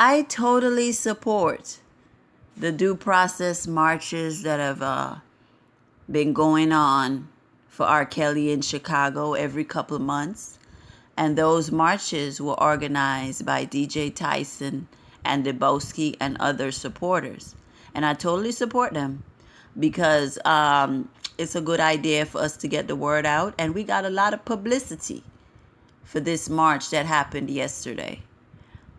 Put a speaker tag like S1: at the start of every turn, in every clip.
S1: I totally support the due process marches that have been going on for R. Kelly in Chicago every couple of months. And those marches were organized by DJ Tyson and Debowski and other supporters. And I totally support them because it's a good idea for us to get the word out. And we got a lot of publicity for this march that happened yesterday.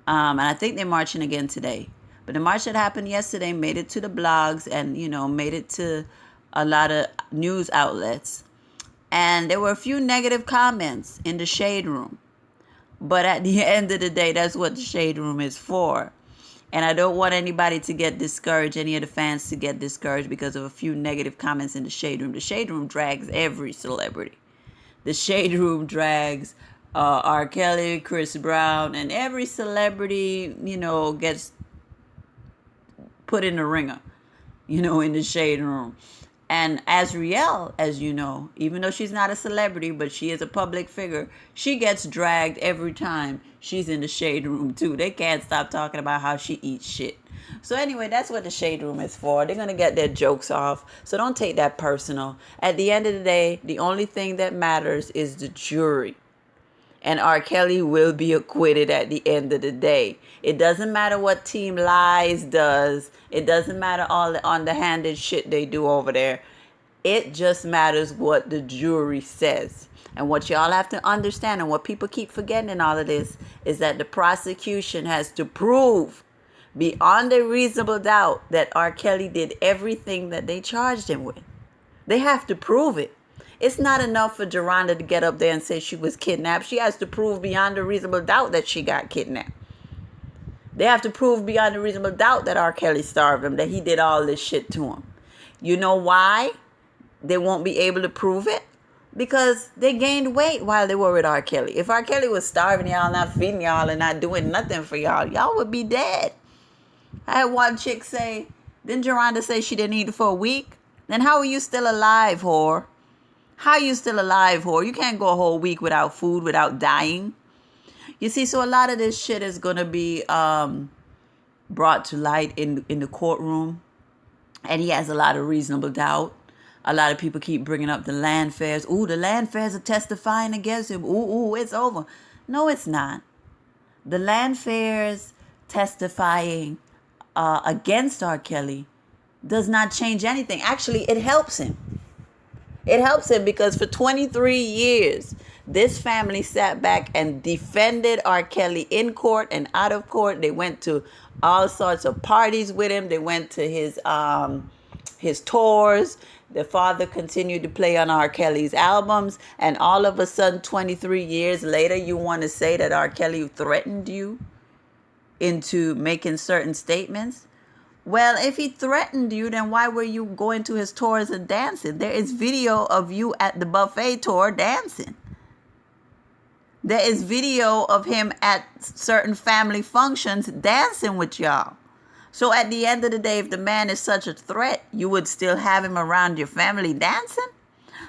S1: And I think they're marching again today. But the march that happened yesterday made it to the blogs and, made it to a lot of news outlets. And there were a few negative comments in the shade room. But at the end of the day, that's what the shade room is for. And I don't want anybody to get discouraged, any of the fans to get discouraged because of a few negative comments in the shade room. The shade room drags every celebrity. The shade room drags R. Kelly, Chris Brown, and every celebrity, gets put in the ringer, in the shade room. And Azriel, as you know, even though she's not a celebrity, but she is a public figure, she gets dragged every time she's in the shade room too. They can't stop talking about how she eats shit. So anyway, that's what the shade room is for. They're going to get their jokes off. So don't take that personal. At the end of the day, the only thing that matters is the jury. And R. Kelly will be acquitted at the end of the day. It doesn't matter what Team Lies does. It doesn't matter all the underhanded shit they do over there. It just matters what the jury says. And what y'all have to understand, and what people keep forgetting in all of this, is that the prosecution has to prove beyond a reasonable doubt that R. Kelly did everything that they charged him with. They have to prove it. It's not enough for Geronda to get up there and say she was kidnapped. She has to prove beyond a reasonable doubt that she got kidnapped. They have to prove beyond a reasonable doubt that R. Kelly starved him, that he did all this shit to him. You know why they won't be able to prove it? Because they gained weight while they were with R. Kelly. If R. Kelly was starving y'all, not feeding y'all, and not doing nothing for y'all, y'all would be dead. I had one chick say, didn't Geronda say she didn't eat for a week? Then how are you still alive, whore? How are you still alive, whore? You can't go a whole week without food, without dying. You see, so a lot of this shit is going to be brought to light in the courtroom. And he has a lot of reasonable doubt. A lot of people keep bringing up the Landfairs. Ooh, the Landfairs are testifying against him. Ooh, it's over. No, it's not. The Landfairs testifying against R. Kelly does not change anything. Actually, it helps him. It helps him because for 23 years, this family sat back and defended R. Kelly in court and out of court. They went to all sorts of parties with him. They went to his tours. The father continued to play on R. Kelly's albums. And all of a sudden, 23 years later, you want to say that R. Kelly threatened you into making certain statements? Well, if he threatened you, then why were you going to his tours and dancing? There is video of you at the buffet tour dancing. There is video of him at certain family functions dancing with y'all. So at the end of the day, if the man is such a threat, you would still have him around your family dancing?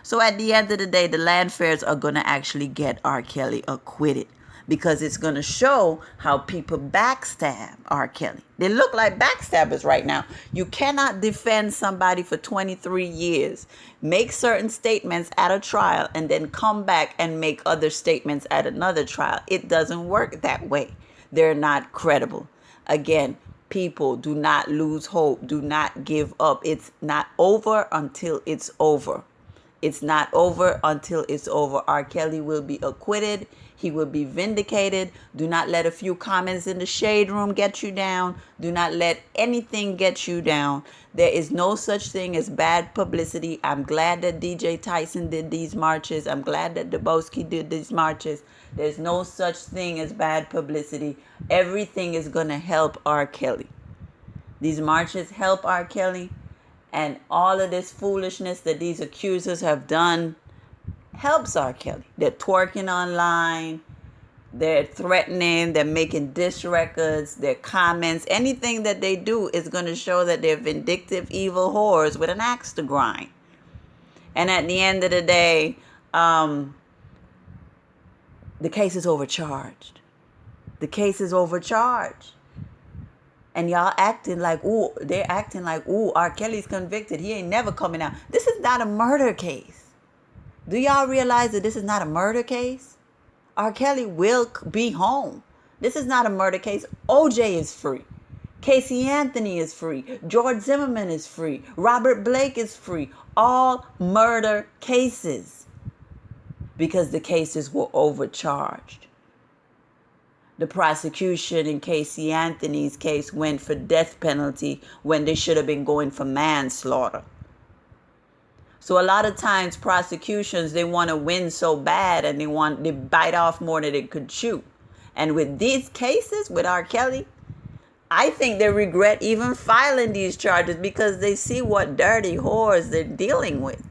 S1: So at the end of the day, the Landfairs are going to actually get R. Kelly acquitted. Because it's going to show how people backstab R. Kelly. They look like backstabbers right now. You cannot defend somebody for 23 years, make certain statements at a trial, and then come back and make other statements at another trial. It doesn't work that way. They're not credible. Again, people, do not lose hope. Do not give up. It's not over until it's over. It's not over until it's over. R. Kelly will be acquitted. He will be vindicated. Do not let a few comments in the shade room get you down. Do not let anything get you down. There is no such thing as bad publicity. I'm glad that DJ Tyson did these marches. I'm glad that Debowski did these marches. There's no such thing as bad publicity. Everything is going to help R. Kelly. These marches help R. Kelly. And all of this foolishness that these accusers have done helps R. Kelly. They're twerking online. They're threatening. They're making diss records. Their comments. Anything that they do is going to show that they're vindictive, evil whores with an axe to grind. And at the end of the day, the case is overcharged. The case is overcharged. And y'all acting like, ooh, they're acting like, ooh, R. Kelly's convicted. He ain't never coming out. This is not a murder case. Do y'all realize that this is not a murder case? R. Kelly will be home. This is not a murder case. OJ is free. Casey Anthony is free. George Zimmerman is free. Robert Blake is free. All murder cases. Because the cases were overcharged. The prosecution in Casey Anthony's case went for death penalty when they should have been going for manslaughter. So a lot of times prosecutions, they want to win so bad and they bite off more than they could chew. And with these cases, with R. Kelly, I think they regret even filing these charges because they see what dirty whores they're dealing with.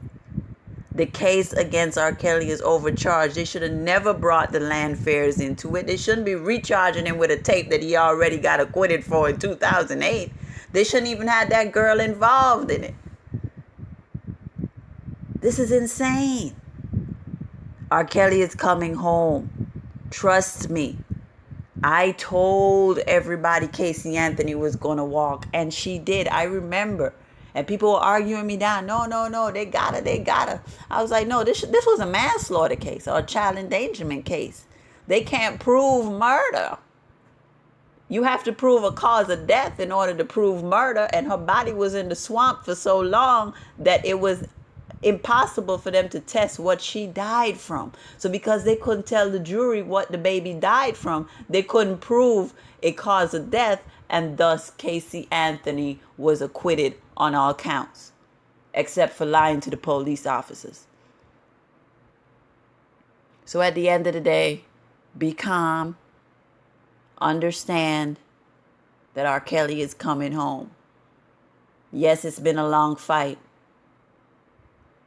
S1: The case against R. Kelly is overcharged. They should have never brought the Landfairs into it. They shouldn't be recharging him with a tape that he already got acquitted for in 2008. They shouldn't even have that girl involved in it. This is insane. R. Kelly is coming home. Trust me. I told everybody Casey Anthony was going to walk, and she did. I remember. And people were arguing me down. No, they got her. I was like, no, this was a manslaughter case or a child endangerment case. They can't prove murder. You have to prove a cause of death in order to prove murder. And her body was in the swamp for so long that it was impossible for them to test what she died from. So because they couldn't tell the jury what the baby died from, they couldn't prove a cause of death. And thus Casey Anthony was acquitted on all counts, except for lying to the police officers. So at the end of the day, be calm. Understand that R. Kelly is coming home. Yes, it's been a long fight.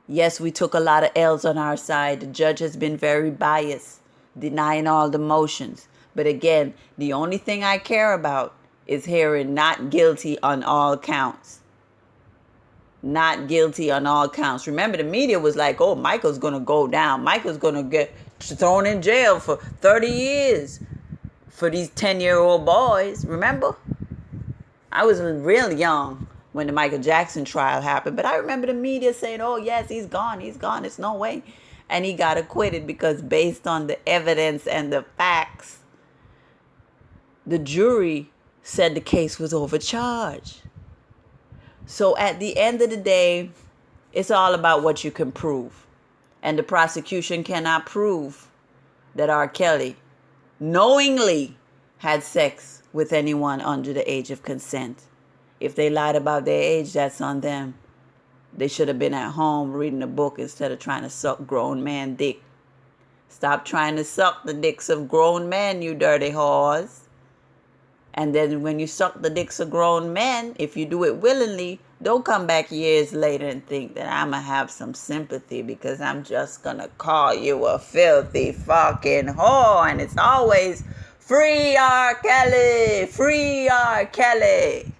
S1: Yes, we took a lot of L's on our side. The judge has been very biased, denying all the motions. But again, the only thing I care about is hearing not guilty on all counts. Not guilty on all counts. Remember, the media was like, oh, Michael's going to go down. Michael's going to get thrown in jail for 30 years for these 10-year-old boys. Remember? I was real young when the Michael Jackson trial happened. But I remember the media saying, oh, yes, he's gone. There's no way. And he got acquitted because based on the evidence and the facts, the jury said the case was overcharged. So at the end of the day, it's all about what you can prove. And the prosecution cannot prove that R. Kelly knowingly had sex with anyone under the age of consent. If they lied about their age, that's on them. They should have been at home reading a book instead of trying to suck grown man dick. Stop trying to suck the dicks of grown men, you dirty whores. And then when you suck the dicks of grown men, if you do it willingly, don't come back years later and think that I'm going to have some sympathy because I'm just going to call you a filthy fucking whore. And it's always free R. Kelly, free R. Kelly.